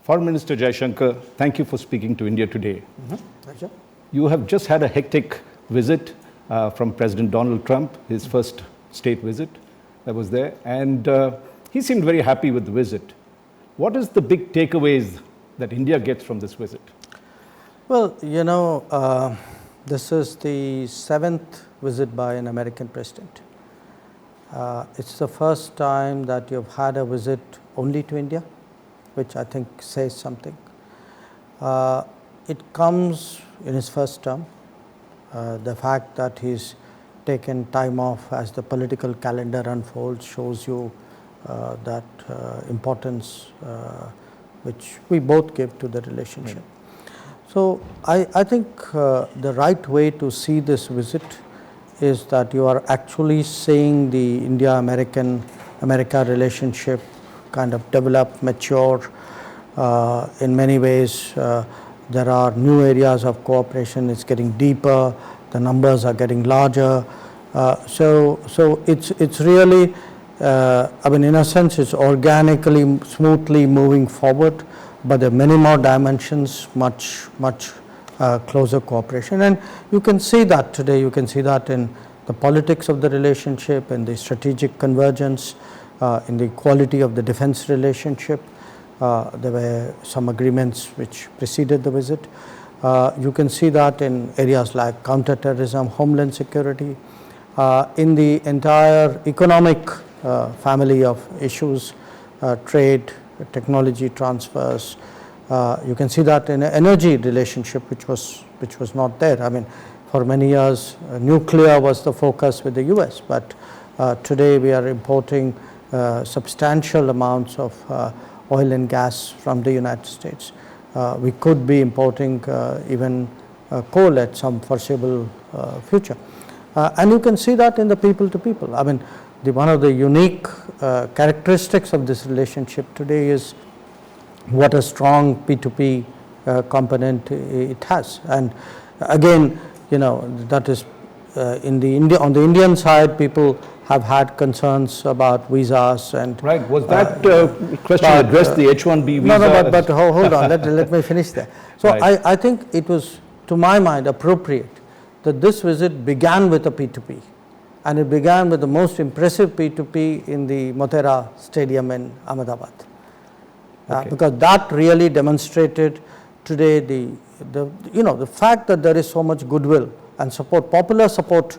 Foreign Minister Jaishankar, thank you for speaking to India today. Pleasure. You have just had a hectic visit from President Donald Trump, his first state visit that was there, and he seemed very happy with the visit. What is the big takeaways that India gets from this visit? Well, you know, this is the 7th visit by an American president. It's the first time that you've had a visit only to India, which I think says something. It comes in his first term. The fact that he's taken time off as the political calendar unfolds shows you that importance which we both give to the relationship. Right. So I think the right way to see this visit is that you are actually seeing the India-America relationship kind of develop, mature. In many ways, there are new areas of cooperation. It's getting deeper. The numbers are getting larger. So it's really, I mean, in a sense, it's organically, smoothly moving forward. But there are many more dimensions, much closer cooperation. And you can see that today. You can see that in the politics of the relationship, in the strategic convergence, in the quality of the defense relationship. There were some agreements which preceded the visit. You can see that in areas like counterterrorism, homeland security, in the entire economic family of issues, trade, technology transfers. You can see that in an energy relationship which was not there. I mean, for many years nuclear was the focus with the US, but today we are importing substantial amounts of oil and gas from the United States. We could be importing even coal at some foreseeable future. And you can see that in the people to people. I mean, one of the unique characteristics of this relationship today is what a strong P2P component it has. And again, you know, that is on the Indian side, people have had concerns about visas and right. Was that question addressed the H-1B visa? No, but hold on. let me finish there. So right. I think it was, to my mind, appropriate that this visit began with a P2P. And it began with the most impressive P2P in the Motera Stadium in Ahmedabad. Okay. Because that really demonstrated today the fact that there is so much goodwill and support, popular support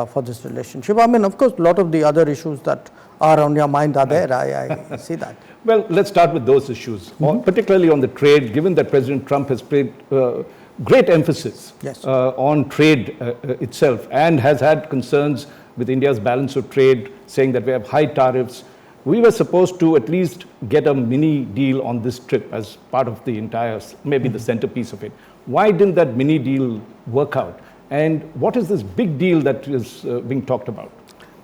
for this relationship. I mean, of course, a lot of the other issues that are on your mind are there. I see that. Well, let's start with those issues, particularly on the trade, given that President Trump has paid great emphasis on trade itself and has had concerns with India's balance of trade, saying that we have high tariffs. We were supposed to at least get a mini deal on this trip as part of the entire, maybe the centerpiece of it. Why didn't that mini deal work out? And what is this big deal that is being talked about?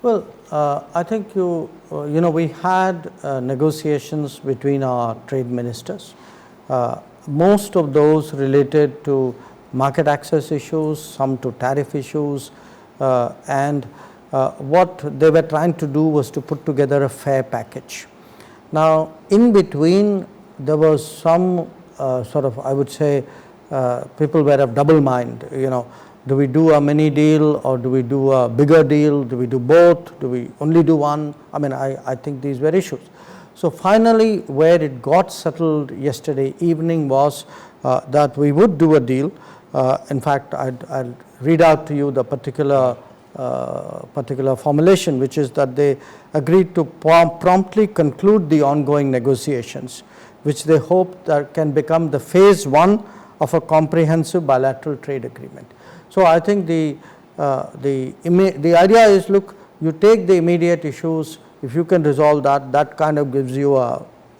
Well, I think we had negotiations between our trade ministers. Most of those related to market access issues, some to tariff issues, and what they were trying to do was to put together a fair package. Now, in between, there was some sort of, I would say, people were of double mind. You know, do we do a mini deal or do we do a bigger deal? Do we do both? Do we only do one? I mean, I think these were issues. So finally, where it got settled yesterday evening was that we would do a deal. In fact, I'll read out to you the particular formulation, which is that they agreed to promptly conclude the ongoing negotiations, which they hope that can become the phase 1 of a comprehensive bilateral trade agreement. So I think the idea is, look, you take the immediate issues. If you can resolve that, that kind of gives you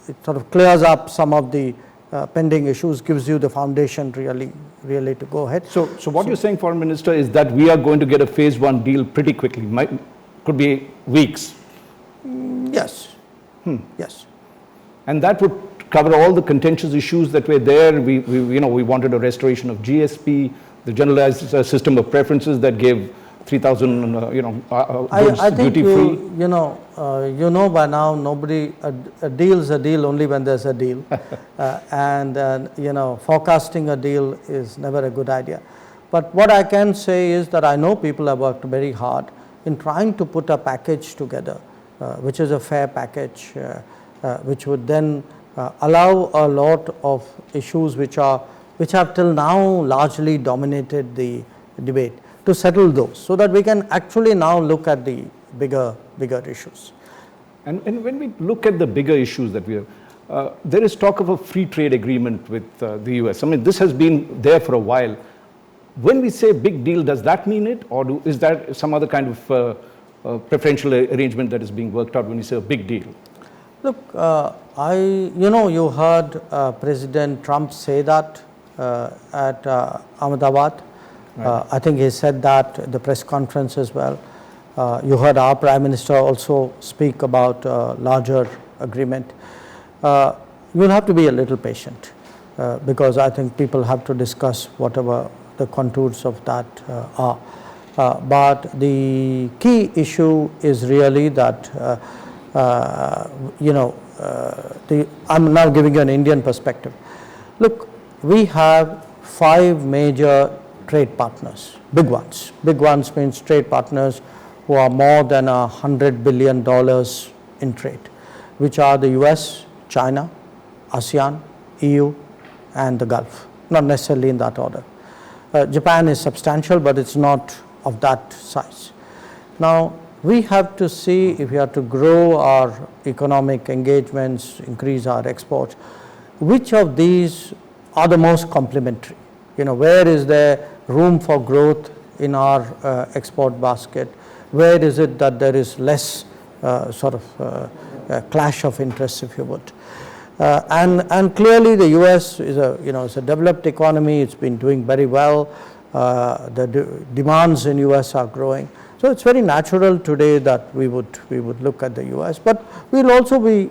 it sort of clears up some of the pending issues, gives you the foundation really to go ahead. So what you're saying, Foreign Minister, is that we are going to get a phase 1 deal pretty quickly. Could be weeks. Yes. Yes. And that would cover all the contentious issues that were there. We wanted a restoration of GSP, the generalized system of preferences that gave 3,000 goods duty free. you know by now, a deal's a deal only when there's a deal. Forecasting a deal is never a good idea. But what I can say is that I know people have worked very hard in trying to put a package together, which is a fair package, which would then allow a lot of issues which have till now largely dominated the debate, to settle those, so that we can actually now look at the bigger issues. And when we look at the bigger issues that we have, there is talk of a free trade agreement with the US. I mean, this has been there for a while. When we say big deal, does that mean it, or is that some other kind of preferential arrangement that is being worked out when you say a big deal? Look, you heard President Trump say that at Ahmedabad. Right. I think he said that at the press conference as well. You heard our Prime Minister also speak about a larger agreement. You'll have to be a little patient because I think people have to discuss whatever the contours of that are. But the key issue is really that, I'm now giving you an Indian perspective. Look, we have 5 major trade partners, big ones. Big ones means trade partners who are more than $100 billion in trade, which are the US, China, ASEAN, EU, and the Gulf, not necessarily in that order. Japan is substantial, but it's not of that size. Now, we have to see if we are to grow our economic engagements, increase our exports, which of these are the most complementary? Where is there room for growth in our export basket? Where is it that there is less clash of interests, if you would? And clearly the US is a developed economy. It's been doing very well. The demands in US are growing. So it's very natural today that we would look at the US, but we'll also be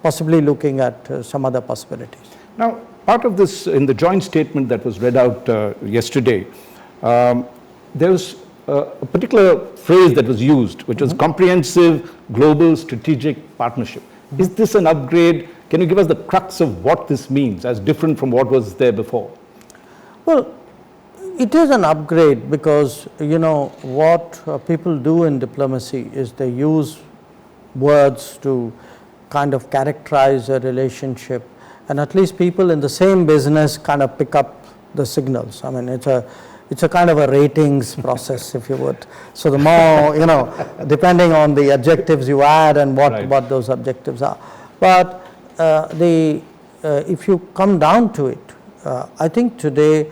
possibly looking at some other possibilities. Now, part of this, in the joint statement that was read out yesterday, there was a particular phrase that was used, which was comprehensive global strategic partnership. Is this an upgrade? Can you give us the crux of what this means as different from what was there before? Well, it is an upgrade because, what people do in diplomacy is they use words to kind of characterize a relationship, and at least people in the same business kind of pick up the signals. I mean, it's a kind of a ratings process, if you would. So the more, depending on the adjectives you add and what those objectives are. But if you come down to it, I think today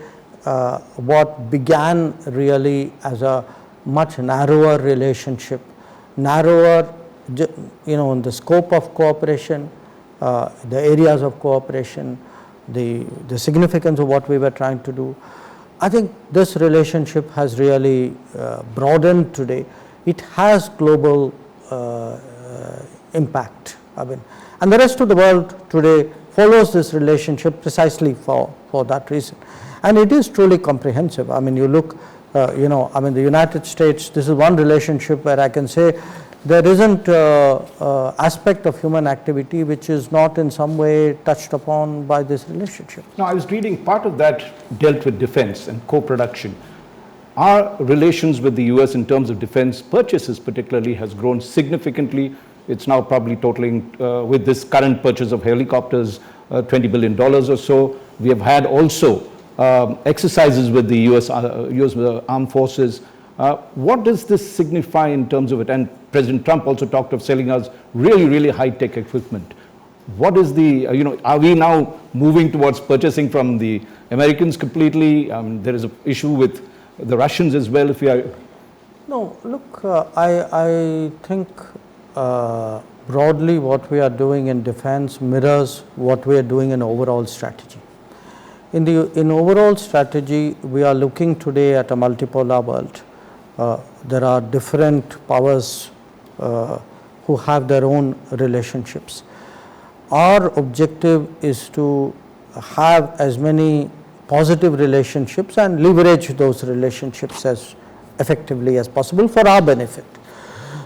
what began really as a much narrower relationship, in the scope of cooperation, the areas of cooperation, the significance of what we were trying to do. I think this relationship has really broadened today. It has global impact. And the rest of the world today follows this relationship precisely for that reason. And it is truly comprehensive. You look, the United States, this is one relationship where I can say there isn't an aspect of human activity which is not in some way touched upon by this relationship. Now, I was reading part of that dealt with defense and co-production. Our relations with the US in terms of defense purchases particularly has grown significantly. It's now probably totaling, with this current purchase of helicopters, $20 billion or so. We have had also exercises with the US armed forces. What does this signify in terms of it? And President Trump also talked of selling us really, really high-tech equipment. What is the, are we now moving towards purchasing from the Americans completely? There is an issue with the Russians as well, if we are... No, look, I think broadly what we are doing in defense mirrors what we are doing in overall strategy. In overall strategy, we are looking today at a multipolar world. There are different powers who have their own relationships. Our objective is to have as many positive relationships and leverage those relationships as effectively as possible for our benefit.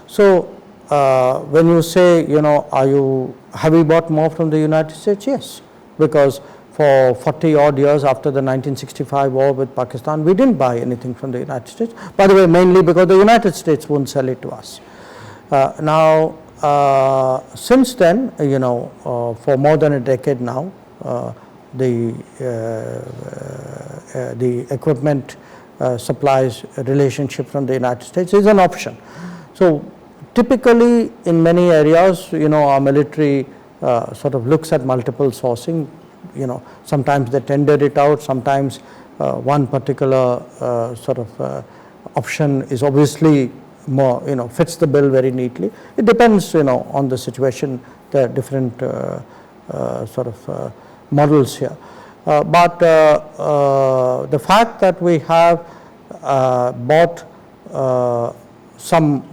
So when you say, have we bought more from the United States? Yes, because for 40 odd years after the 1965 war with Pakistan, we didn't buy anything from the United States. By the way, mainly because the United States wouldn't sell it to us. Now, since then, for more than a decade now, the equipment supplies relationship from the United States is an option. So typically in many areas, our military sort of looks at multiple sourcing. Sometimes they tender it out, sometimes one particular sort of option is obviously more, fits the bill very neatly. It depends, on the situation. There are different sort of models here. But the fact that we have bought some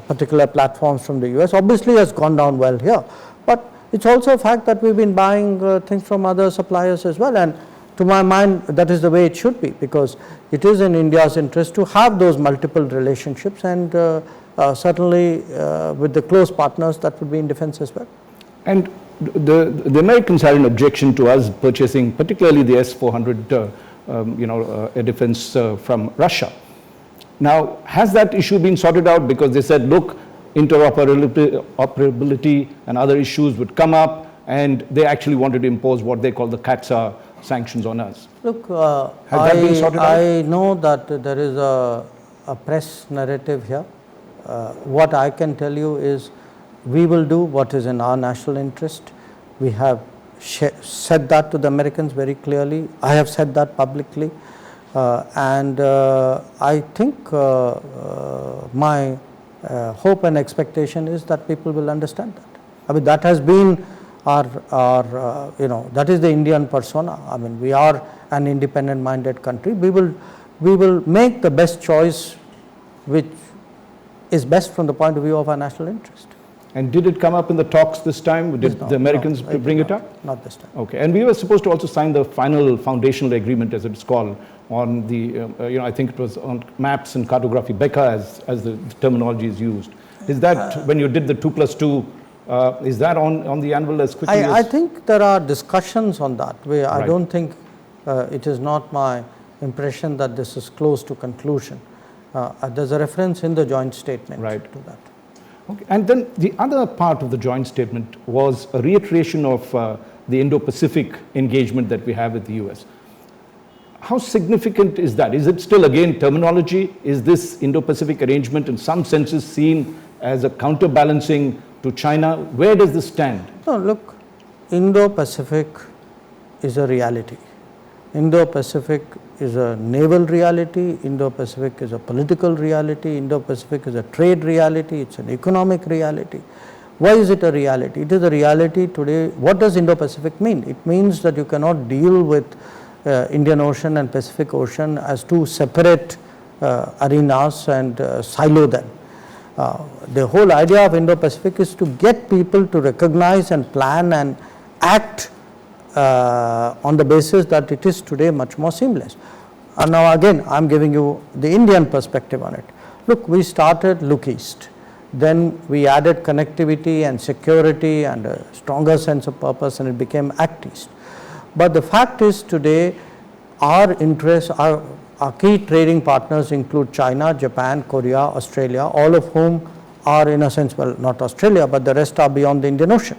particular platforms from the US obviously has gone down well here. But it's also a fact that we've been buying things from other suppliers as well, and to my mind that is the way it should be, because it is in India's interest to have those multiple relationships, and certainly with the close partners that would be in defense as well. And the Americans had an objection to us purchasing particularly the S-400 air defense from Russia. Now, has that issue been sorted out? Because they said, look, interoperability and other issues would come up, and they actually wanted to impose what they call the CATSA sanctions on us. Look, has that been sorted out? I know that there is a press narrative here. What I can tell you is we will do what is in our national interest. We have said that to the Americans very clearly. I have said that publicly. And I think my hope and expectation is that people will understand that. I mean, that has been our that is the Indian persona. I mean, we are an independent minded country. We will make the best choice which is best from the point of view of our national interest. And did it come up in the talks this time? Did the Americans bring it up? Not this time. Okay. And we were supposed to also sign the final foundational agreement, as it's called, on the, I think it was on maps and cartography, BECA as the terminology is used. Is that, when you did the 2+2, is that on the anvil as quickly as? I think there are discussions on that. I don't think, it is not my impression that this is close to conclusion. There's a reference in the joint statement to that. Okay. And then the other part of the joint statement was a reiteration of the Indo-Pacific engagement that we have with the US. How significant is that? Is it still, again, terminology? Is this Indo-Pacific arrangement in some senses seen as a counterbalancing to China? Where does this stand? No, look, Indo-Pacific is a reality. Indo-Pacific is a naval reality, Indo-Pacific is a political reality, Indo-Pacific is a trade reality, it's an economic reality. Why is it a reality? It is a reality today. What does Indo-Pacific mean? It means that you cannot deal with Indian Ocean and Pacific Ocean as two separate arenas and silo them. The whole idea of Indo-Pacific is to get people to recognize and plan and act on the basis that it is today much more seamless. And now again, I am giving you the Indian perspective on it. Look, we started Look East. Then we added connectivity and security and a stronger sense of purpose, and it became Act East. But the fact is today, our interests, our key trading partners include China, Japan, Korea, Australia, all of whom are in a sense, well, not Australia, but the rest are beyond the Indian Ocean.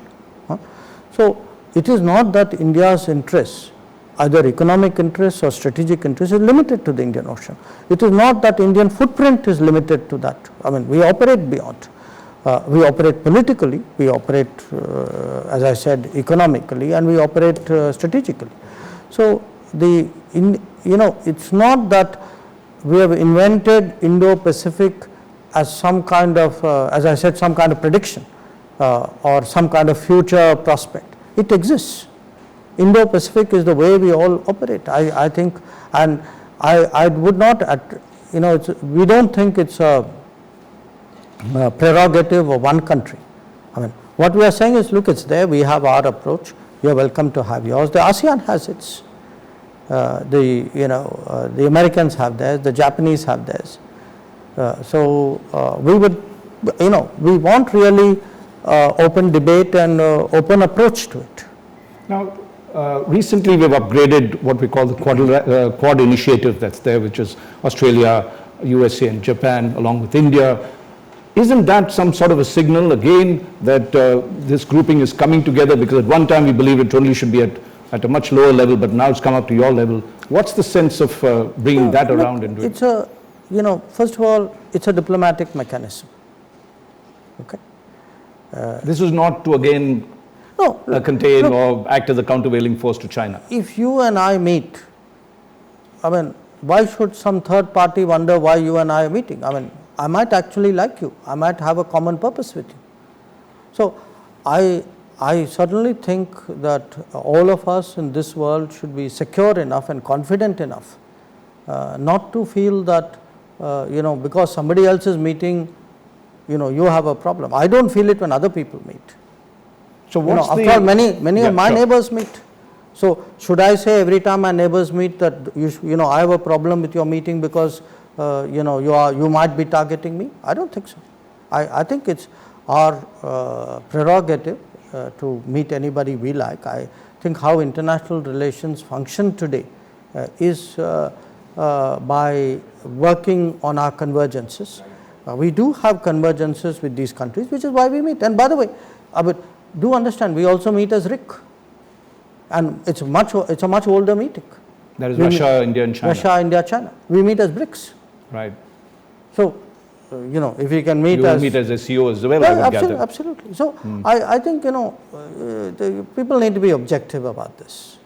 So it is not that India's interests, either economic interests or strategic interests, is limited to the Indian Ocean. It is not that Indian footprint is limited to that. I mean, we operate beyond. We operate politically, we operate, as I said, economically, and we operate strategically. So it's not that we have invented Indo-Pacific as some kind of, as I said, some kind of prediction or some kind of future prospect. It exists. Indo-Pacific is the way we all operate. I think, and I would not, we don't think it's a prerogative of one country. I mean, what we are saying is, look, it's there, we have our approach, you are welcome to have yours. The ASEAN has its, the Americans have theirs, the Japanese have theirs. So we would we want really open debate and open approach to it. Now, recently we've upgraded what we call the Quad initiative that's there, which is Australia, USA and Japan along with India. Isn't that some sort of a signal again that this grouping is coming together? Because at one time we believed it only should be at a much lower level, but now it's come up to your level. What's the sense of bringing that around into it? It's first of all, it's a diplomatic mechanism. Okay. This is not to again contain or act as a countervailing force to China. If you and I meet, why should some third party wonder why you and I are meeting? I might actually like you. I might have a common purpose with you. So, I certainly think that all of us in this world should be secure enough and confident enough not to feel that because somebody else is meeting, you have a problem. I don't feel it when other people meet. So what's after all, many of my neighbors meet. So should I say every time my neighbors meet that I have a problem with your meeting because you might be targeting me? I don't think so. I think it's our prerogative to meet anybody we like. I think how international relations function today is by working on our convergences. We do have convergences with these countries, which is why we meet. And by the way, do understand, we also meet as RIC, and it's a much older meeting. That is Russia, India and China. Russia, India, China. We meet as BRICS. Right. So, if we can meet as... You meet as a CEO as well, I would gather. Absolutely. So, I think, the people need to be objective about this.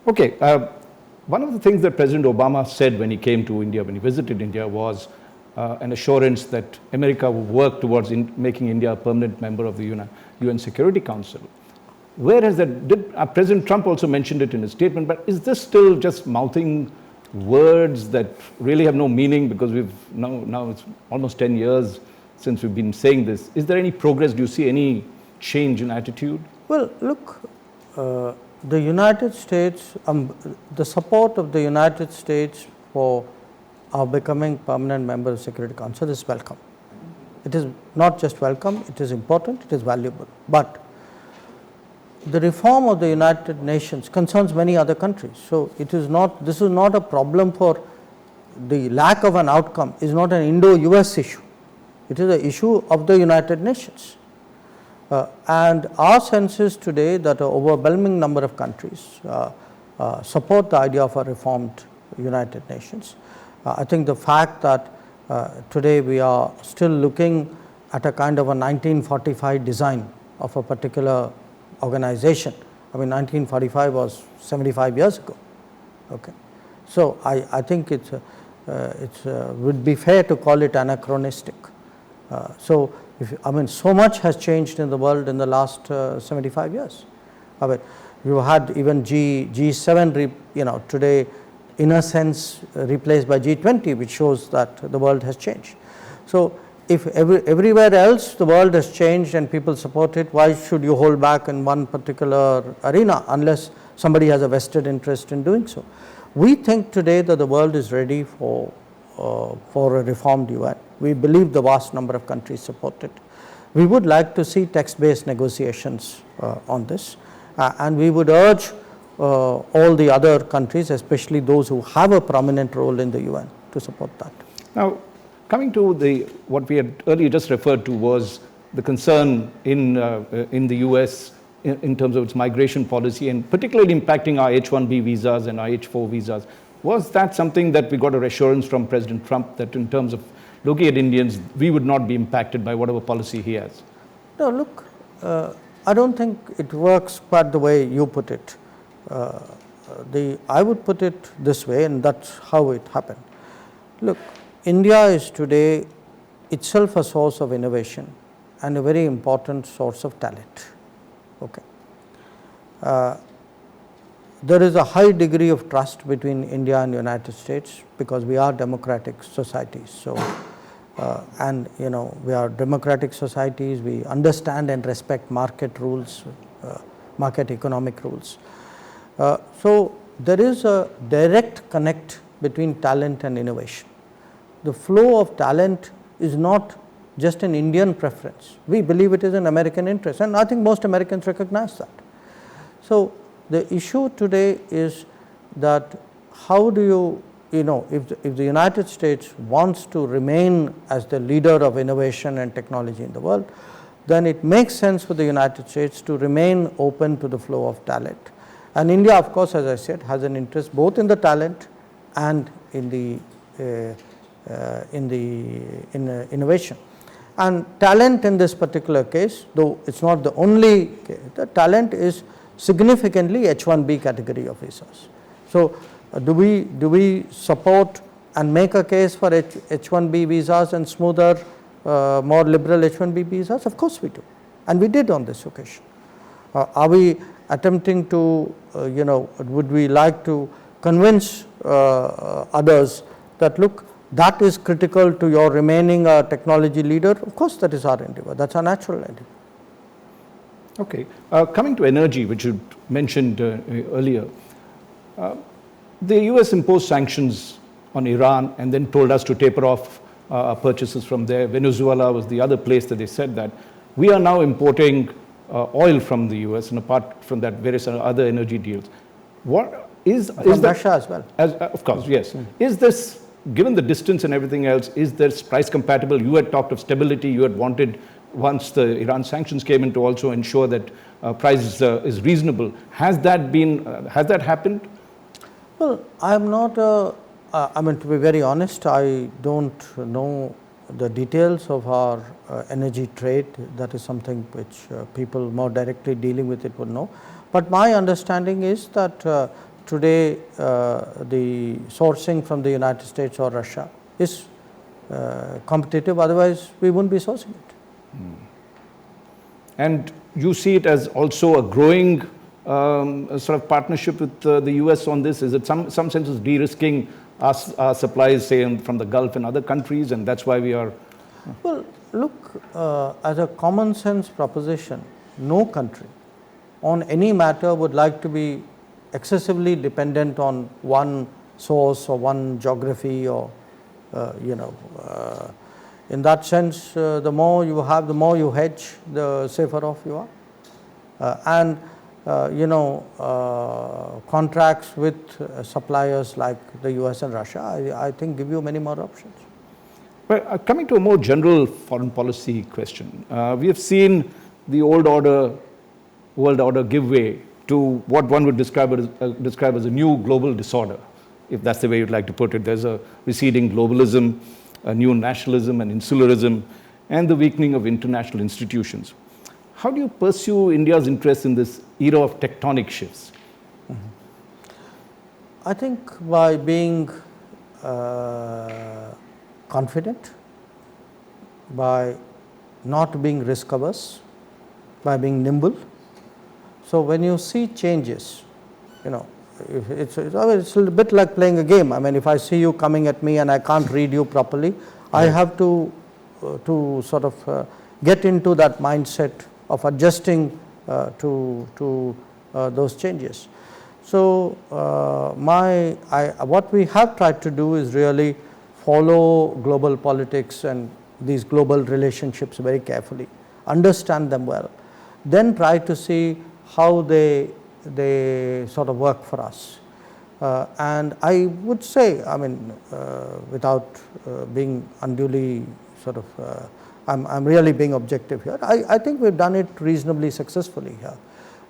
Okay. One of the things that President Obama said when he came to India, when he visited India, was an assurance that America would work towards making India a permanent member of the UN Security Council. Where has that, President Trump also mentioned it in his statement, but is this still just mouthing words that really have no meaning, because now it's almost 10 years since we've been saying this? Is there any progress? Do you see any change in attitude? Well, look, the United States, the support of the United States for our becoming permanent member of the Security Council is welcome. It is not just welcome, it is important, it is valuable. But the reform of the United Nations concerns many other countries. So, this is not a problem for the lack of an outcome, is not an Indo-US issue. It is an issue of the United Nations. And our sense is today that an overwhelming number of countries support the idea of a reformed United Nations. I think the fact that today we are still looking at a kind of a 1945 design of a particular organization. 1945 was 75 years ago. Okay. So, I think it would be fair to call it anachronistic. So much has changed in the world in the last 75 years. You had even G7, today in a sense replaced by G20, which shows that the world has changed. So, if everywhere else the world has changed and people support it, why should you hold back in one particular arena unless somebody has a vested interest in doing so? We think today that the world is ready for a reformed UN. We believe the vast number of countries support it. We would like to see text-based negotiations on this, and we would urge all the other countries, especially those who have a prominent role in the UN, to support that. Now, coming to what we had earlier just referred to was the concern in the US in terms of its migration policy, and particularly impacting our H-1B visas and our H-4 visas. Was that something that we got a assurance from President Trump that in terms of looking at Indians, we would not be impacted by whatever policy he has? No, look, I don't think it works quite the way you put it. I would put it this way, and that's how it happened. Look, India is today itself a source of innovation and a very important source of talent. Okay. There is a high degree of trust between India and the United States because we are democratic societies. So, we are democratic societies, we understand and respect market rules, market economic rules. So, there is a direct connect between talent and innovation. The flow of talent is not just an Indian preference. We believe it is an American interest, and I think most Americans recognize that. So the issue today is that how do you, if the United States wants to remain as the leader of innovation and technology in the world, then it makes sense for the United States to remain open to the flow of talent. And India, of course, as I said, has an interest both in the talent and in the innovation. And talent in this particular case, though it's not the only case, the talent is significantly H-1B category of visas. So do we support and make a case for H-1B visas and smoother, more liberal H-1B visas? Of course we do, and we did on this occasion. Are we attempting to, would we like to convince others that, look, that is critical to your remaining a technology leader? Of course that is our endeavor, that's our natural endeavor. Okay, coming to energy, which you mentioned earlier, the US imposed sanctions on Iran and then told us to taper off our purchases from there. Venezuela was the other place that they said that. We are now importing oil from the US, and apart from that, various other energy deals. What is from Russia as well? Of course, yes. Is this, given the distance and everything else, is this price compatible? You had talked of stability. You had wanted, once the Iran sanctions came in, to also ensure that price is reasonable. Has that been? Has that happened? Well, I am not. I mean, to be very honest, I don't know the details of our energy trade. That is something which people more directly dealing with it would know. But my understanding is that today the sourcing from the United States or Russia is competitive. Otherwise, we wouldn't be sourcing it. And you see it as also a growing sort of partnership with the US on this? Is it some sense of de-risking our supplies, say, from the Gulf and other countries, and that's why we are? Well, look, as a common sense proposition, no country on any matter would like to be excessively dependent on one source or one geography, or in that sense, the more you have, the more you hedge, the safer off you are. And contracts with suppliers like the US and Russia, I think give you many more options. Well, coming to a more general foreign policy question, we have seen the world order give way to what one would describe as a new global disorder, if that's the way you'd like to put it. There's a receding globalism, a new nationalism and insularism, and the weakening of international institutions. How do you pursue India's interest in this era of tectonic shifts? I think by being confident, by not being risk averse, by being nimble. So when you see changes, it's a bit like playing a game. I mean, if I see you coming at me and I can't read you properly, I have to sort of get into that mindset of adjusting to those changes. So what we have tried to do is really follow global politics and these global relationships very carefully, understand them well, then try to see how they sort of work for us. And I would say, I mean, without being unduly sort of, I'm really being objective here. I think we've done it reasonably successfully here.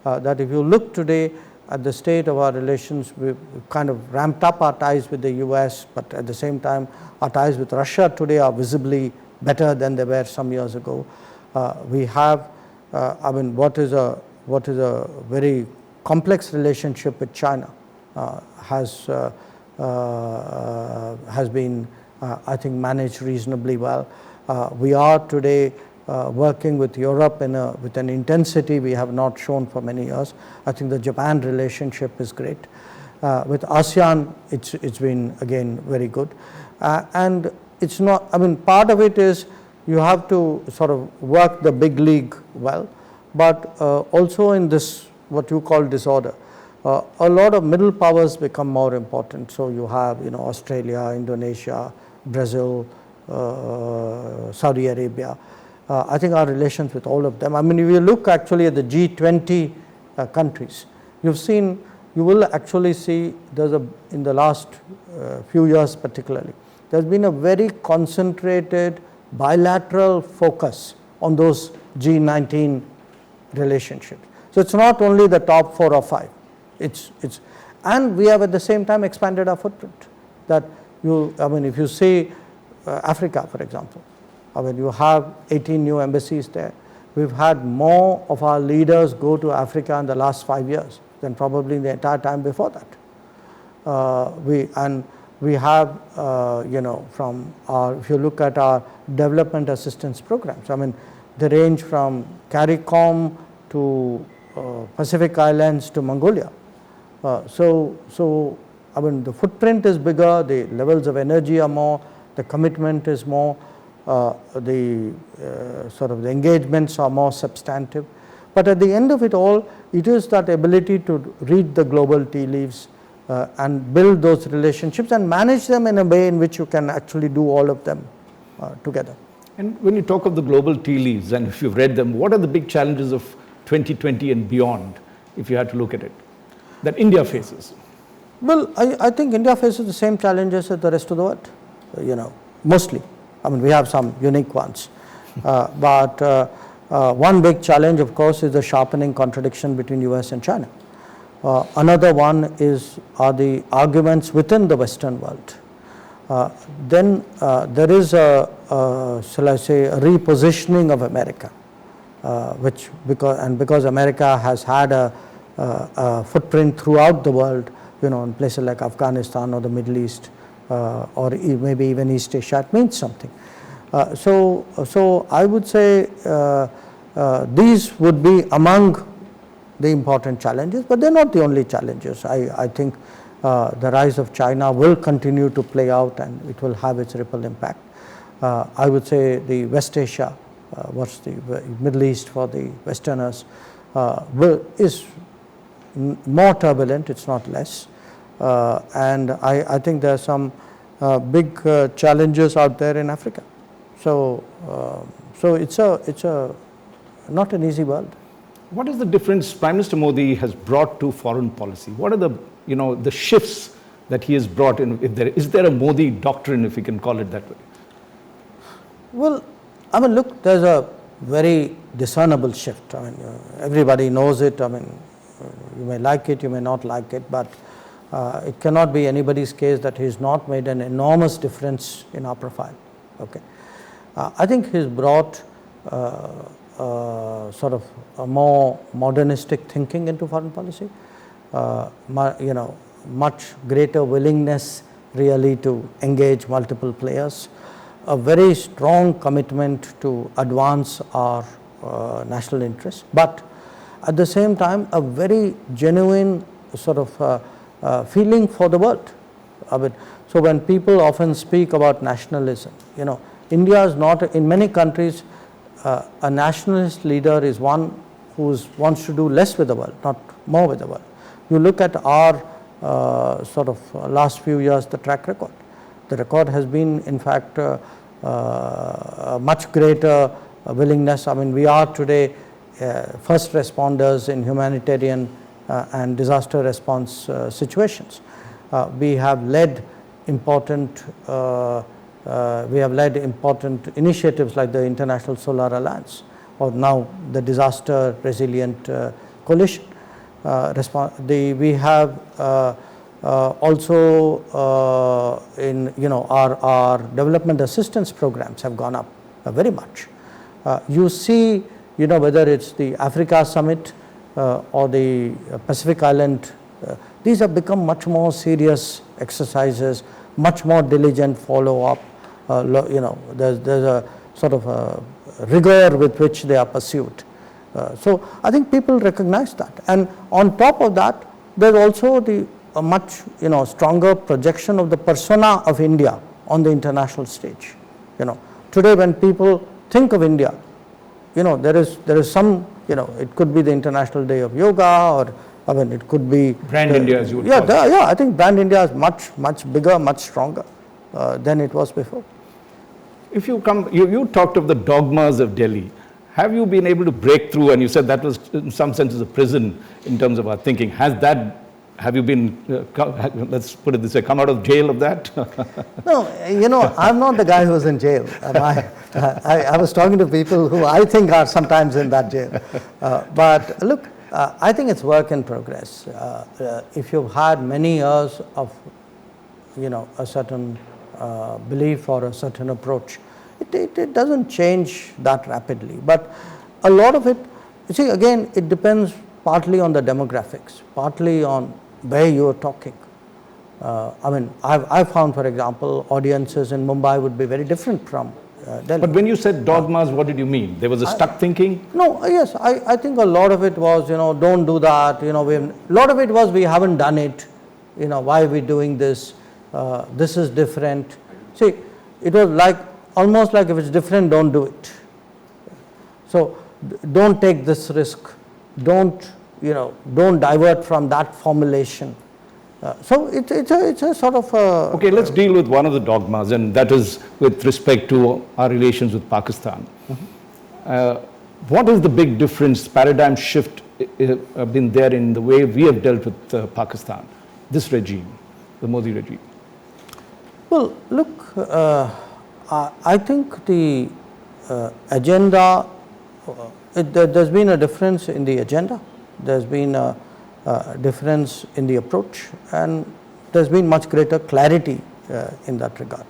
That if you look today at the state of our relations, we've kind of ramped up our ties with the US, but at the same time, our ties with Russia today are visibly better than they were some years ago. We have, I mean, what is a very complex relationship with China has been, I think, managed reasonably well. We are today working with Europe with an intensity we have not shown for many years. I think the Japan relationship is great. With ASEAN, it's been again very good. And it's not, I mean, part of it is you have to sort of work the big league well, but also in this, what you call disorder, a lot of middle powers become more important. So you have, Australia, Indonesia, Brazil, Saudi Arabia. I think our relations with all of them. I mean, if you look actually at the G20 countries, you will actually see in the last few years particularly, there's been a very concentrated bilateral focus on those G19 relationships. So it's not only the top 4 or 5. And we have at the same time expanded our footprint. If you see Africa, for example, you have 18 new embassies there. We've had more of our leaders go to Africa in the last 5 years than probably in the entire time before that. We have, if you look at our development assistance programs, they range from CARICOM to Pacific Islands to Mongolia. The footprint is bigger, the levels of energy are more, the commitment is more, the engagements are more substantive. But at the end of it all, it is that ability to read the global tea leaves and build those relationships and manage them in a way in which you can actually do all of them together. And when you talk of the global tea leaves, and if you've read them, what are the big challenges of 2020 and beyond, if you had to look at it, that India faces? Well, I think India faces the same challenges as the rest of the world, mostly. We have some unique ones. But one big challenge, of course, is the sharpening contradiction between US and China. Another one are the arguments within the Western world. Then there is shall I say, a repositioning of America, because America has had a footprint throughout the world, in places like Afghanistan or the Middle East, or maybe even East Asia, it means something. So I would say these would be among the important challenges, but they're not the only challenges. I think the rise of China will continue to play out and it will have its ripple impact. I would say the West Asia, what's the Middle East for the Westerners, is more turbulent, it's not less. And I think there are some big challenges out there in Africa. So it's not an easy world. What is the difference Prime Minister Modi has brought to foreign policy? What are the shifts that he has brought in? Is there a Modi doctrine, if you can call it that way? Well, look, there's a very discernible shift. Everybody knows it. You may like it, you may not like it, but it cannot be anybody's case that he's not made an enormous difference in our profile. Okay, I think he's brought sort of a more modernistic thinking into foreign policy, much greater willingness really to engage multiple players, a very strong commitment to advance our national interests, but at the same time a very genuine sort of feeling for the world. So when people often speak about nationalism, India is not, in many countries, a nationalist leader is one who wants to do less with the world, not more with the world. You look at our sort of last few years, the track record. The record has been, in fact, a much greater willingness. We are today first responders in humanitarian and disaster response situations. We have led important initiatives like the International Solar Alliance, or now the Disaster Resilient Coalition. We have also our development assistance programs have gone up very much. You see, whether it's the Africa Summit or the Pacific Island, these have become much more serious exercises, much more diligent follow-up. There's a sort of a rigor with which they are pursued. So I think people recognize that, and on top of that, there's also a much stronger projection of the persona of India on the international stage. Today when people think of India, there is some, it could be the International Day of Yoga, or it could be Brand India, as you would call it. I think Brand India is much bigger, much stronger than it was before. If you come, you talked of the dogmas of Delhi. Have you been able to break through? And you said that was, in some sense, a prison in terms of our thinking. Have you been, let's put it this way, come out of jail of that? No, I'm not the guy who's in jail. I was talking to people who I think are sometimes in that jail. But look, I think it's work in progress. If you've had many years of, a certain belief or a certain approach, it doesn't change that rapidly. But a lot of it, you see, again, it depends partly on the demographics, partly on where you are talking. I found, for example, audiences in Mumbai would be very different from Delhi. But when you said dogmas, what did you mean? There was a stuck thinking? No, yes, I think a lot of it was, don't do that, a lot of it was we haven't done it, why are we doing this, this is different. See, it was almost like if it's different, don't do it. So, don't take this risk, don't divert from that formulation. So it's a sort of okay, let's deal with one of the dogmas, and that is with respect to our relations with Pakistan. What is the big difference, paradigm shift been there in the way we have dealt with Pakistan, this regime, the Modi regime? Well, look, I think the agenda, there's been a difference in the agenda. There's been a difference in the approach, and there's been much greater clarity in that regard.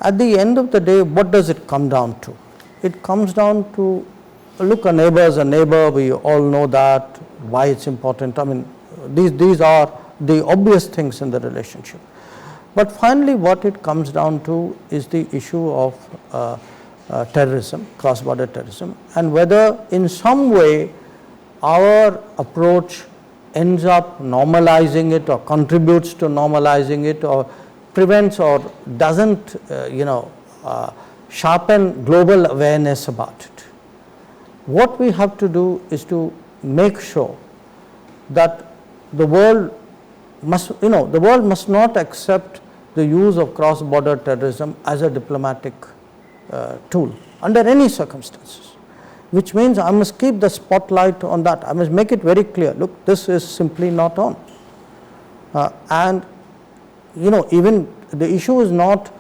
At the end of the day, what does it come down to? It comes down to, look, a neighbor is a neighbor, we all know that, why it's important. These are the obvious things in the relationship. But finally, what it comes down to is the issue of terrorism, cross-border terrorism, and whether in some way our approach ends up normalizing it or contributes to normalizing it or prevents or doesn't sharpen global awareness about it. What we have to do is to make sure that the world must not accept the use of cross-border terrorism as a diplomatic tool under any circumstances. Which means I must keep the spotlight on that. I must make it very clear, look, this is simply not on. And even the issue is not,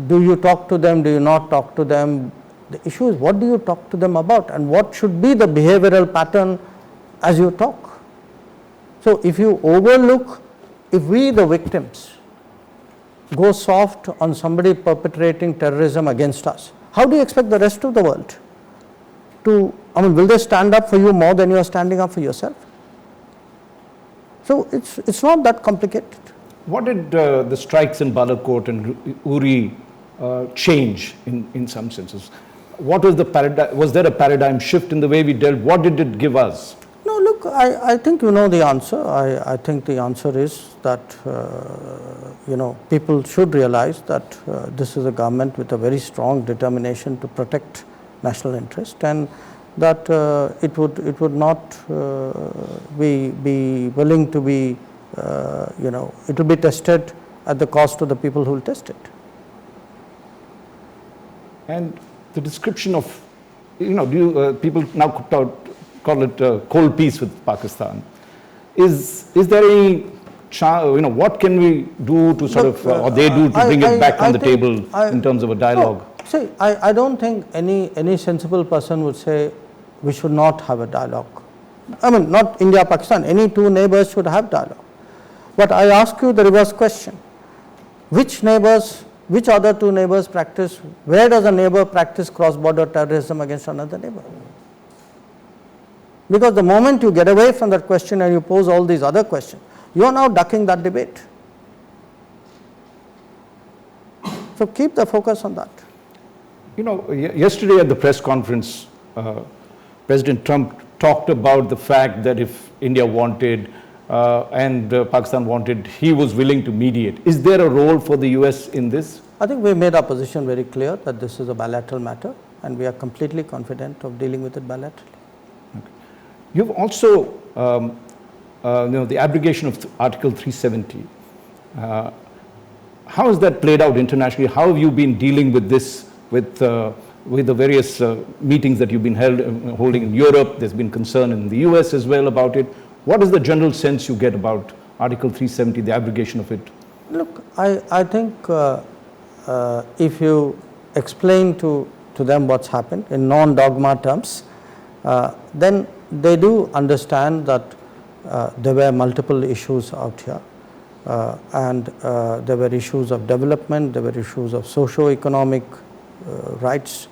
do you talk to them, do you not talk to them? The issue is, what do you talk to them about, and what should be the behavioral pattern as you talk? So if you overlook, if we, the victims, go soft on somebody perpetrating terrorism against us, how do you expect the rest of the world to, will they stand up for you more than you are standing up for yourself? So it's not that complicated. What did the strikes in Balakot and Uri change in some senses? What was the paradigm? Was there a paradigm shift in the way we dealt? What did it give us? No, look, I think you know the answer. I think the answer is that people should realize that this is a government with a very strong determination to protect national interest, and that it would not be willing to be it will be tested at the cost of the people who will test it. And the description of people now call it cold peace with Pakistan. Is there any what can we do to sort of or they do to bring it back on the table in terms of a dialogue? See, I don't think any sensible person would say we should not have a dialogue. Not India, Pakistan, any two neighbors should have dialogue. But I ask you the reverse question. Which other two neighbors practice, where does a neighbor practice cross-border terrorism against another neighbor? Because the moment you get away from that question and you pose all these other questions, you are now ducking that debate. So keep the focus on that. Yesterday at the press conference, President Trump talked about the fact that if India wanted and Pakistan wanted, he was willing to mediate. Is there a role for the US in this? I think we made our position very clear that this is a bilateral matter, and we are completely confident of dealing with it bilaterally. Okay. You've also, the abrogation of Article 370. How has that played out internationally? How have you been dealing with this with the various meetings that you've been holding in Europe. There's been concern in the US as well about it. What is the general sense you get about Article 370, the abrogation of it? Look, I think if you explain to them what's happened in non-dogma terms, then they do understand that there were multiple issues out here, and there were issues of development, there were issues of socio-economic rights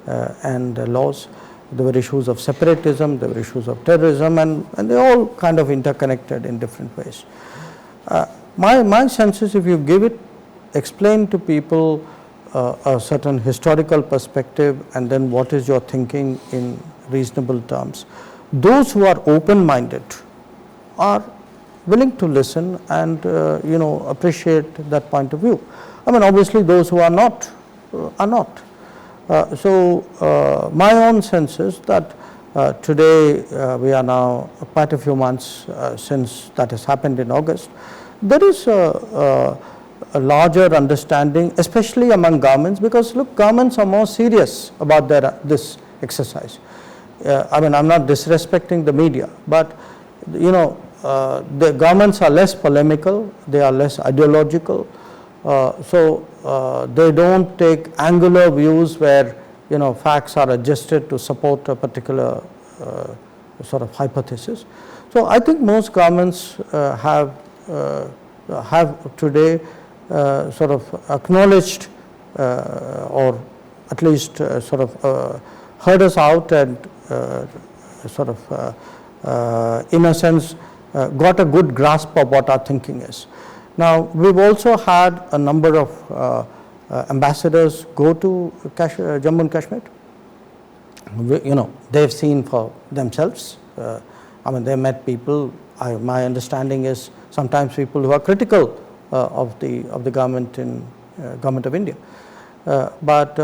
and laws, there were issues of separatism, there were issues of terrorism, and they all kind of interconnected in different ways. My sense is, if you explain to people a certain historical perspective, and then what is your thinking in reasonable terms, those who are open-minded are willing to listen and appreciate that point of view. I mean, obviously those who are not are not. So my own sense is that today we are now quite a few months since that has happened in August. There is a larger understanding, especially among governments, because look, governments are more serious about this exercise. I mean, I'm not disrespecting the media, but the governments are less polemical, they are less ideological, so they don't take angular views where facts are adjusted to support a particular sort of hypothesis. So I think most governments have today sort of acknowledged or at least sort of heard us out and sort of in a sense got a good grasp of what our thinking is. Now, we've also had a number of ambassadors go to Jammu and Kashmir. They've seen for themselves. I mean, they met people. My understanding is sometimes people who are critical of the government government of India, but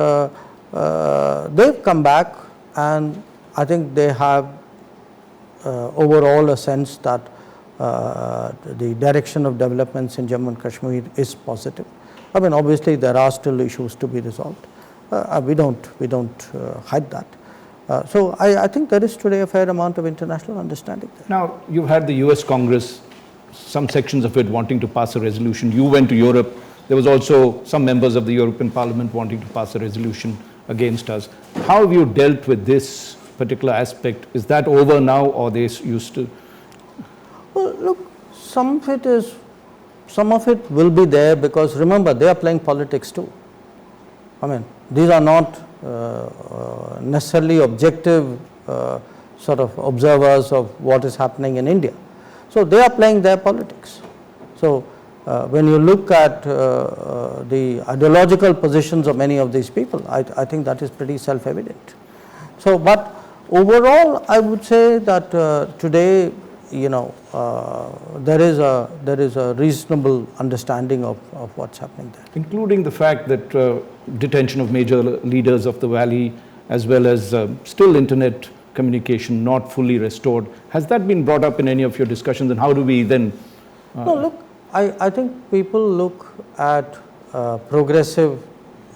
they've come back, and I think they have overall a sense that the direction of developments in Jammu and Kashmir is positive. I mean, obviously there are still issues to be resolved. We don't hide that. So I think there is today a fair amount of international understanding there. Now, you've had the US Congress, some sections of it wanting to pass a resolution. You went to Europe. There was also some members of the European Parliament wanting to pass a resolution against us. How have you dealt with this particular aspect? Is that over now, or they used to? Well, look, some of it will be there, because remember, they are playing politics too. I mean, these are not necessarily objective sort of observers of what is happening in India. So they are playing their politics. So when you look at the ideological positions of many of these people, I think that is pretty self-evident. So, but overall, I would say that today, there is a reasonable understanding of what's happening there, including the fact that detention of major leaders of the valley, as well as still internet communication not fully restored. Has that been brought up in any of your discussions, and how do we then? No, look, I think people look at progressive,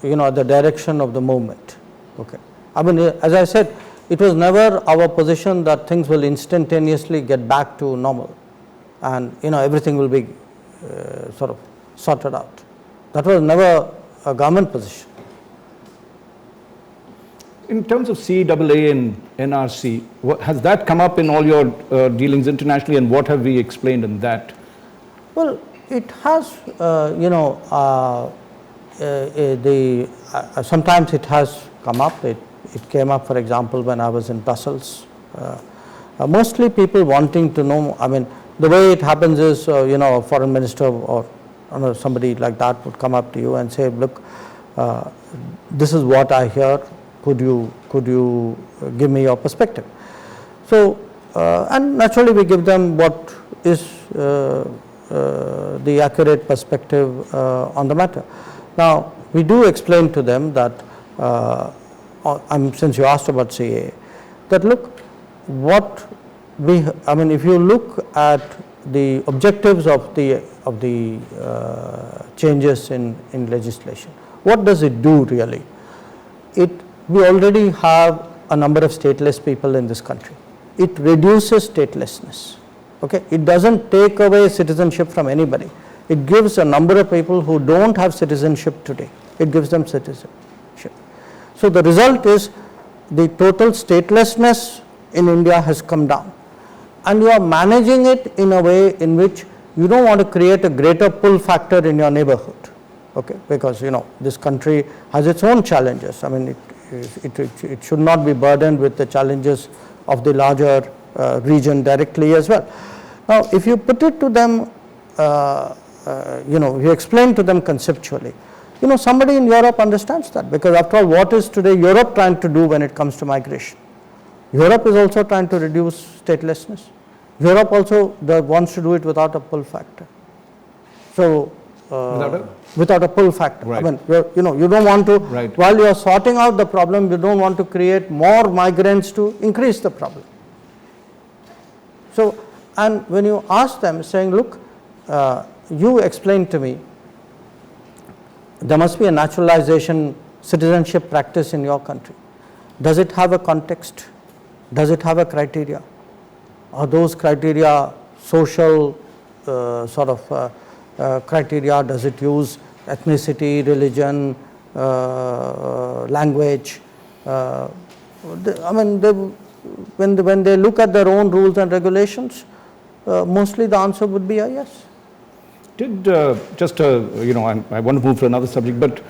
the direction of the movement. Okay, I mean, as I said, it was never our position that things will instantaneously get back to normal, and everything will be sort of sorted out. That was never a government position. In terms of CEAA and NRC, has that come up in all your dealings internationally, and what have we explained in that? Well, it has, sometimes it has come up. It came up, for example, when I was in Brussels. Mostly people wanting to know, I mean, the way it happens is, a foreign minister or somebody like that would come up to you and say, look, this is what I hear. Could you give me your perspective? So, and naturally we give them what is the accurate perspective on the matter. Now, we do explain to them that, since you asked about CA, that look, if you look at the objectives of the changes in legislation, what does it do really? we already have a number of stateless people in this country. It reduces statelessness. Okay? It doesn't take away citizenship from anybody. It gives a number of people who don't have citizenship today, it gives them citizenship. So the result is the total statelessness in India has come down, and you are managing it in a way in which you don't want to create a greater pull factor in your neighborhood, okay? Because this country has its own challenges. I mean, it should not be burdened with the challenges of the larger region directly as well. Now, if you put it to them, you explain to them conceptually, somebody in Europe understands that, because after all, what is today Europe trying to do when it comes to migration? Europe is also trying to reduce statelessness. Europe also wants to do it without a pull factor. So, without a pull factor. Right. I mean, you don't want to, right. While you are sorting out the problem, you don't want to create more migrants to increase the problem. So, and when you ask them saying, look, you explain to me, there must be a naturalization citizenship practice in your country. Does it have a context? Does it have a criteria? Are those criteria social criteria? Does it use ethnicity, religion, language? When they look at their own rules and regulations, mostly the answer would be a yes. Did I want to move to another subject, but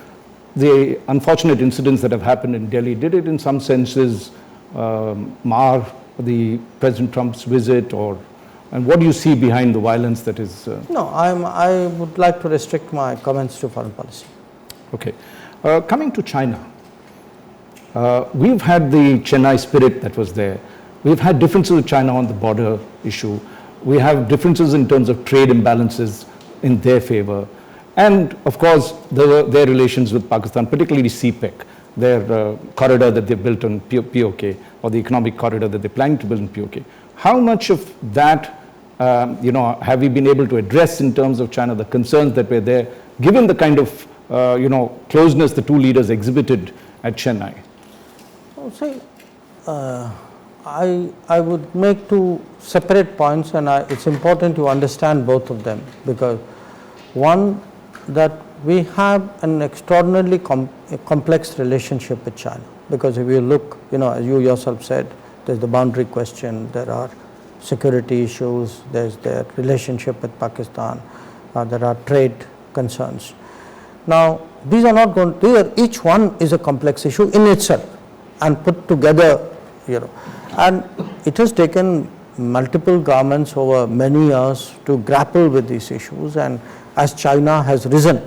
the unfortunate incidents that have happened in Delhi, did it in some senses mar the President Trump's visit, and what do you see behind the violence that is? No, I would like to restrict my comments to foreign policy. Okay. Coming to China, we've had the Chennai spirit that was there. We've had differences with China on the border issue. We have differences in terms of trade imbalances in their favor. And of course, their relations with Pakistan, particularly CPEC, their corridor that they built on POK, or the economic corridor that they're planning to build in POK. How much of that, have we been able to address in terms of China, the concerns that were there, given the kind of, closeness the two leaders exhibited at Chennai? I would make two separate points, and it's important to understand both of them, because one, that we have an extraordinarily complex relationship with China, because if you look, as you yourself said, there's the boundary question, there are security issues, there's their relationship with Pakistan, there are trade concerns. Now, these are not going to, each one is a complex issue in itself and put together, and it has taken multiple governments over many years to grapple with these issues, and as China has risen,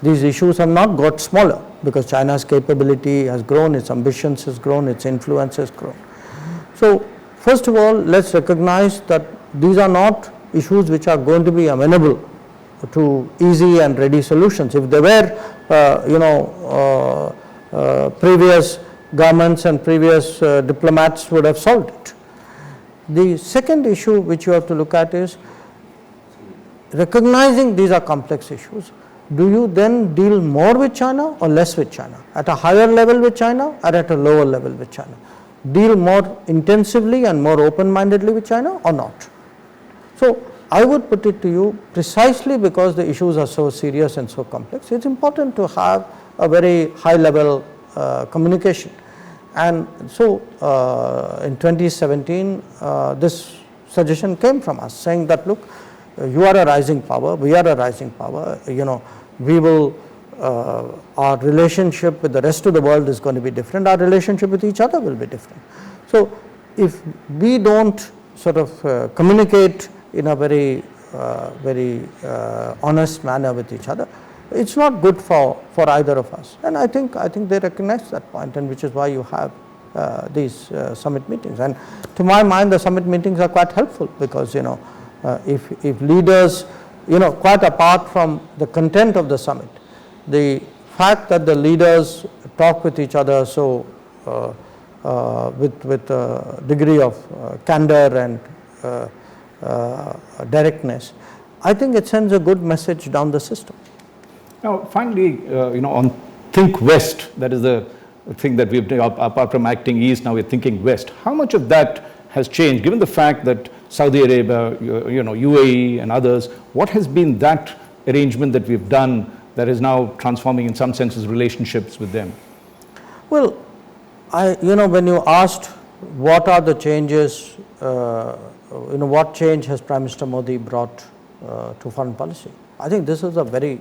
these issues have not got smaller, because China's capability has grown, its ambitions has grown, its influence has grown. So, first of all, let's recognize that these are not issues which are going to be amenable to easy and ready solutions. If there were, previous governments and previous diplomats would have solved it. The second issue which you have to look at is, recognizing these are complex issues, do you then deal more with China or less with China? At a higher level with China or at a lower level with China? Deal more intensively and more open-mindedly with China or not? So, I would put it to you, precisely because the issues are so serious and so complex, it's important to have a very high level communication. And so, in 2017, this suggestion came from us, saying that, look, you are a rising power, we are a rising power, we will, our relationship with the rest of the world is going to be different, our relationship with each other will be different. So, if we don't sort of communicate in a very honest manner with each other, it's not good for either of us. And I think they recognize that point, and which is why you have these summit meetings. And to my mind, the summit meetings are quite helpful, because if leaders, quite apart from the content of the summit, the fact that the leaders talk with each other so with a degree of candor and directness, I think it sends a good message down the system. Now, finally, on Think West, that is the thing that we've done, apart from acting east, now we're thinking west. How much of that has changed, given the fact that Saudi Arabia, UAE and others, what has been that arrangement that we've done that is now transforming in some senses relationships with them? Well, when you asked what are the changes, what change has Prime Minister Modi brought to foreign policy, I think this is a very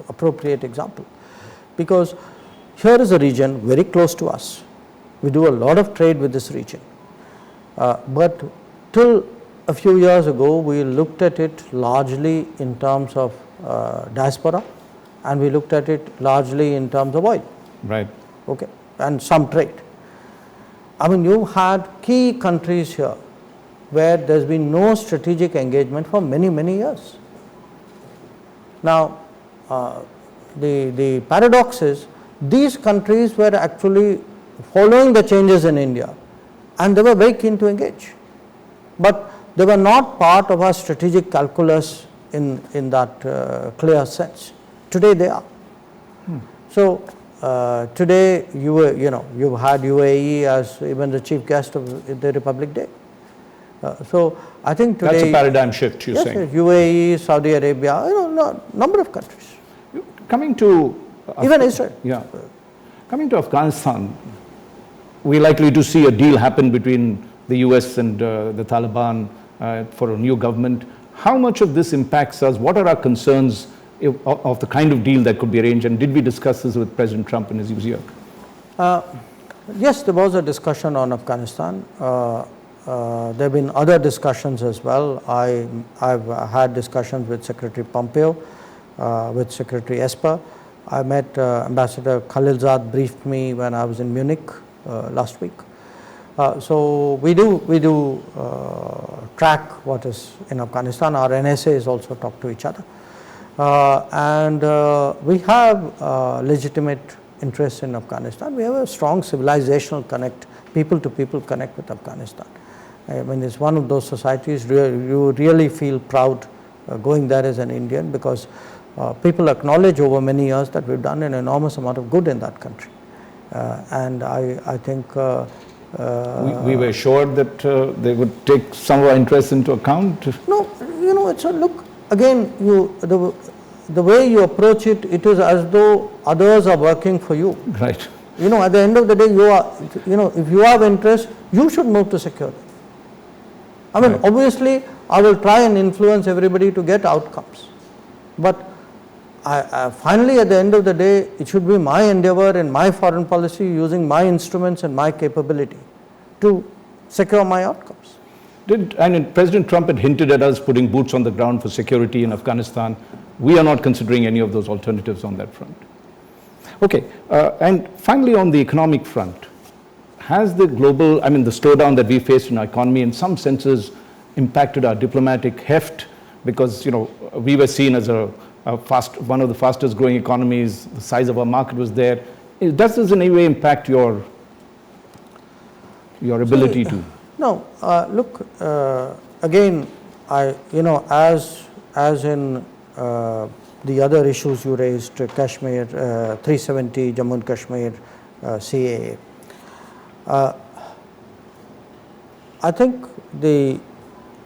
appropriate example, because here is a region very close to us. We do a lot of trade with this region. But till a few years ago, we looked at it largely in terms of diaspora, and we looked at it largely in terms of oil. Right. Okay, and some trade. I mean, you had key countries here where there's been no strategic engagement for many, many years. Now, the paradox is these countries were actually following the changes in India, and they were very keen to engage. But they were not part of our strategic calculus in that clear sense. Today they are. So today you've had UAE as even the chief guest of the Republic Day. So I think today that's a paradigm shift, you're saying. Yes, UAE, Saudi Arabia, number of countries. Coming to even Israel. Yeah. Coming to Afghanistan, we're likely to see a deal happen between the US and the Taliban for a new government. How much of this impacts us? What are our concerns of the kind of deal that could be arranged? And did we discuss this with President Trump in his year? Yes, there was a discussion on Afghanistan. There have been other discussions as well. I've had discussions with Secretary Pompeo, with Secretary Esper. I met Ambassador Khalilzad, briefed me when I was in Munich last week. So we do track what is in Afghanistan. Our NSAs also talk to each other. And we have legitimate interests in Afghanistan. We have a strong civilizational connect, people-to-people connect with Afghanistan. I mean, it's one of those societies you really feel proud going there as an Indian, because people acknowledge over many years that we've done an enormous amount of good in that country. And I think we were sure that they would take some of our interests into account. No, it's a look again. The way you approach it, it is as though others are working for you. Right. At the end of the day, if you have interest, you should move to secure them. I mean, right. Obviously, I will try and influence everybody to get outcomes, but finally, at the end of the day, it should be my endeavor in my foreign policy, using my instruments and my capability to secure my outcomes. President Trump had hinted at us putting boots on the ground for security in Afghanistan. We are not considering any of those alternatives on that front. Okay, and finally on the economic front, has the the slowdown that we faced in our economy in some senses impacted our diplomatic heft? Because, we were seen as one of the fastest growing economies, the size of our market was there. Does this in any way impact your ability to? No, look, again, as in the other issues you raised, Kashmir, 370, Jammu and Kashmir, CAA. I think the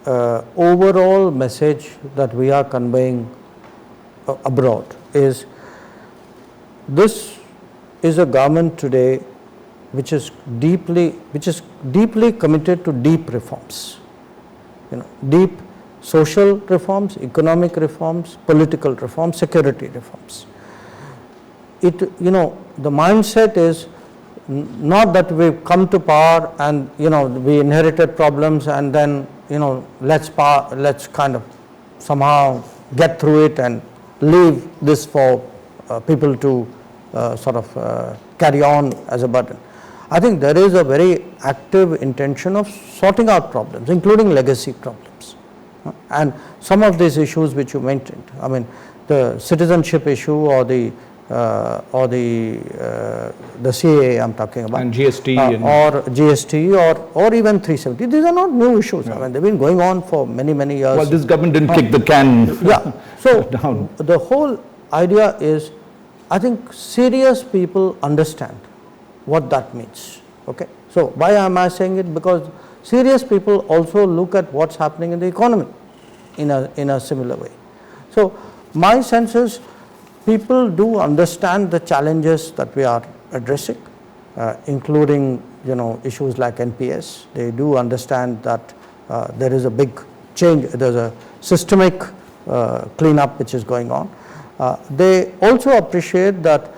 overall message that we are conveying abroad is this is a government today which is deeply committed to deep reforms, deep social reforms, economic reforms, political reforms, security reforms. The mindset is not that we've come to power and we inherited problems and then let's kind of somehow get through it and leave this for people to carry on as a burden. I think there is a very active intention of sorting out problems, including legacy problems. And some of these issues which you mentioned, I mean, the citizenship issue or the CAA I'm talking about, and GST, or GST, or even 370. These are not new issues. Yeah. I mean, they've been going on for many years. Well, this government didn't kick the can down. The whole idea is, I think serious people understand what that means. Okay? So, why am I saying it? Because serious people also look at what's happening in the economy in a similar way. So, my sense is people do understand the challenges that we are addressing, including issues like NPS. They do understand that there is a big change, there is a systemic cleanup which is going on. They also appreciate that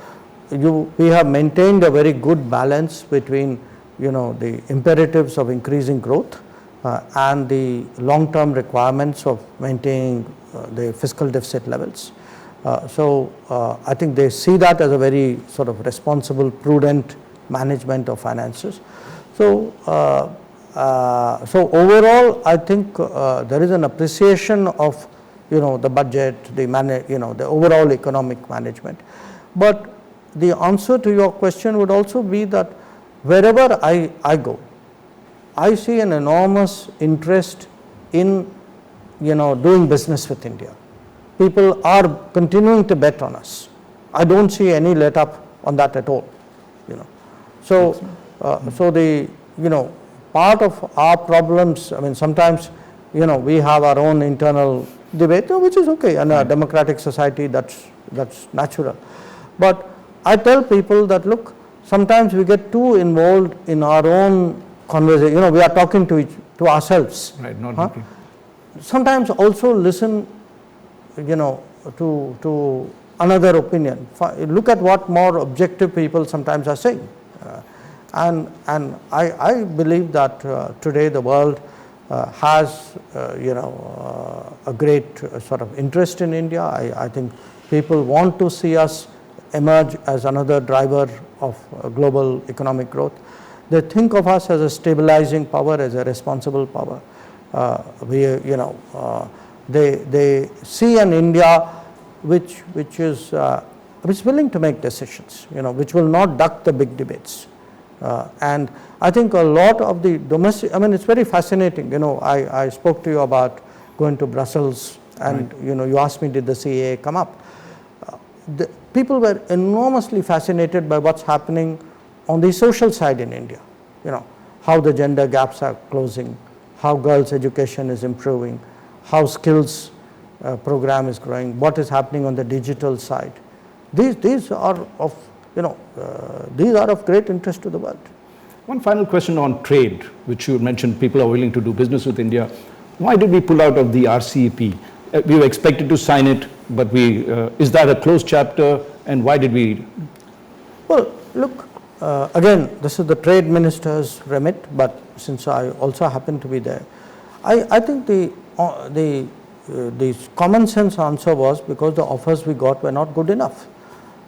we have maintained a very good balance between the imperatives of increasing growth and the long-term requirements of maintaining the fiscal deficit levels. So I think they see that as a very sort of responsible, prudent management of finances. So so overall, I think there is an appreciation of the budget, the overall economic management. But the answer to your question would also be that wherever I go, I see an enormous interest in doing business with India. People are continuing to bet on us. I don't see any let up on that at all. So so the part of our problems, I mean, sometimes we have our own internal debate, which is okay, in a democratic society that's natural. But I tell people that, look, sometimes we get too involved in our own conversation. We are talking to ourselves. Right, not looking. Sometimes also listen, to another opinion. Look at what more objective people sometimes are saying. And I believe that today the world has a great sort of interest in India. I think people want to see us emerge as another driver of global economic growth. They think of us as a stabilizing power, as a responsible power. They see an India which is willing to make decisions, which will not duck the big debates. And I think a lot of the domestic, I mean, it's very fascinating. I spoke to you about going to Brussels, and you asked me, did the CAA come up? The people were enormously fascinated by what's happening on the social side in India. How the gender gaps are closing, how girls' education is improving, how skills program is growing, what is happening on the digital side. These are of great interest to the world. One final question on trade, which you mentioned people are willing to do business with India. Why did we pull out of the RCEP? We were expected to sign it, but is that a closed chapter, and why did we? Well, look, again, this is the trade minister's remit, but since I also happen to be there, I think the common sense answer was because the offers we got were not good enough.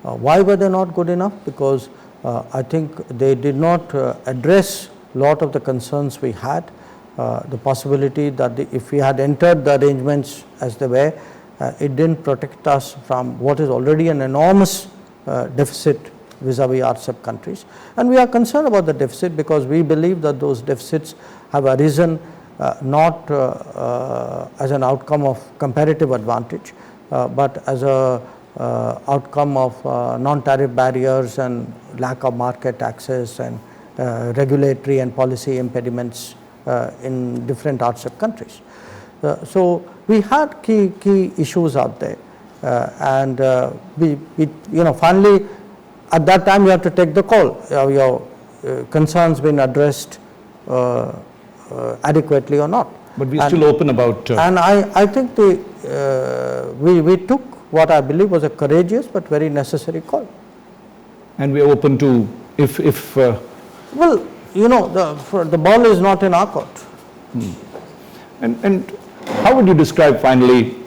Why were they not good enough? Because I think they did not address a lot of the concerns we had. The possibility that if we had entered the arrangements as they were, it didn't protect us from what is already an enormous deficit vis-a-vis RCEP countries. And we are concerned about the deficit because we believe that those deficits have arisen not as an outcome of comparative advantage, but as a outcome of non-tariff barriers and lack of market access and regulatory and policy impediments in different RCEP countries. So we had key issues out there, and we finally at that time you have to take the call. Your concerns been addressed adequately or not? But we're still open about. And I think we took what I believe was a courageous but very necessary call. And we're open to if. Well, the ball is not in our court. And how would you describe finally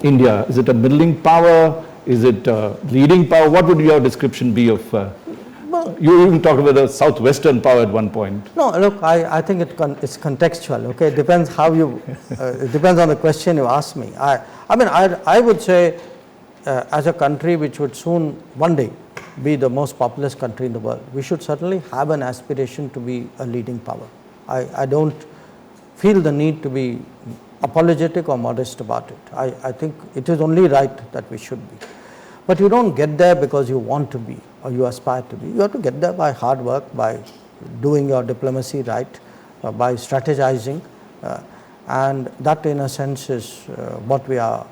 India? Is it a middling power? Is it a leading power? What would your description be of? You even talked about the southwestern power at one point. No, look, I think it's contextual. Okay, it depends how you. It depends on the question you ask me. I would say, as a country which would soon one day be the most populous country in the world, we should certainly have an aspiration to be a leading power. I don't feel the need to be apologetic or modest about it. I think it is only right that we should be. But you don't get there because you want to be or you aspire to be. You have to get there by hard work, by doing your diplomacy right, by strategizing, and that in a sense is what we are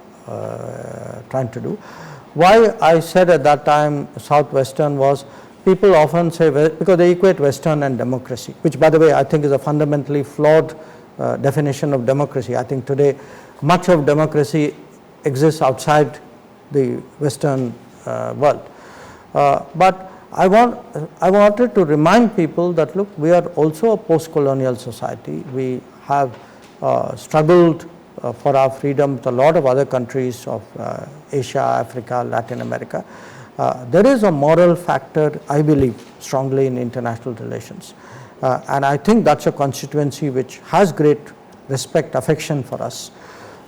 trying to do. Why I said at that time Southwestern was, people often say, because they equate Western and democracy, which by the way I think is a fundamentally flawed definition of democracy. I think today much of democracy exists outside the Western world. But I wanted to remind people that look, we are also a post-colonial society. We have struggled for our freedom with a lot of other countries of Asia, Africa, Latin America. There is a moral factor, I believe, strongly in international relations. And I think that's a constituency which has great respect, affection for us.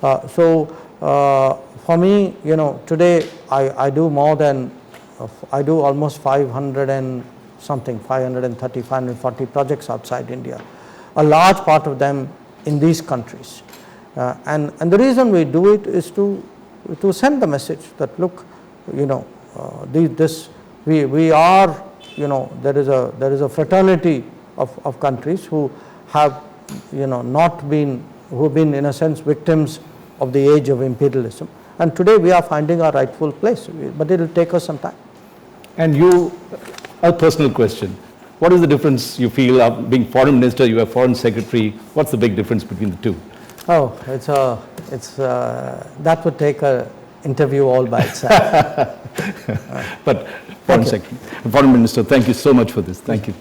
For me, you know, today I do more than, I do almost 500 and something, 530, 540 projects outside India. A large part of them in these countries. And the reason we do it is to send the message that look, you know, we are, you know, there is a fraternity of countries who have, you know, who have been in a sense victims of the age of imperialism. And today we are finding our rightful place, but it will take us some time. And you, a personal question, what is the difference you feel of being foreign minister, you are foreign secretary, what's the big difference between the two? Oh, that would take an interview all by itself. But foreign secretary, foreign minister, thank you so much for this. Thank you.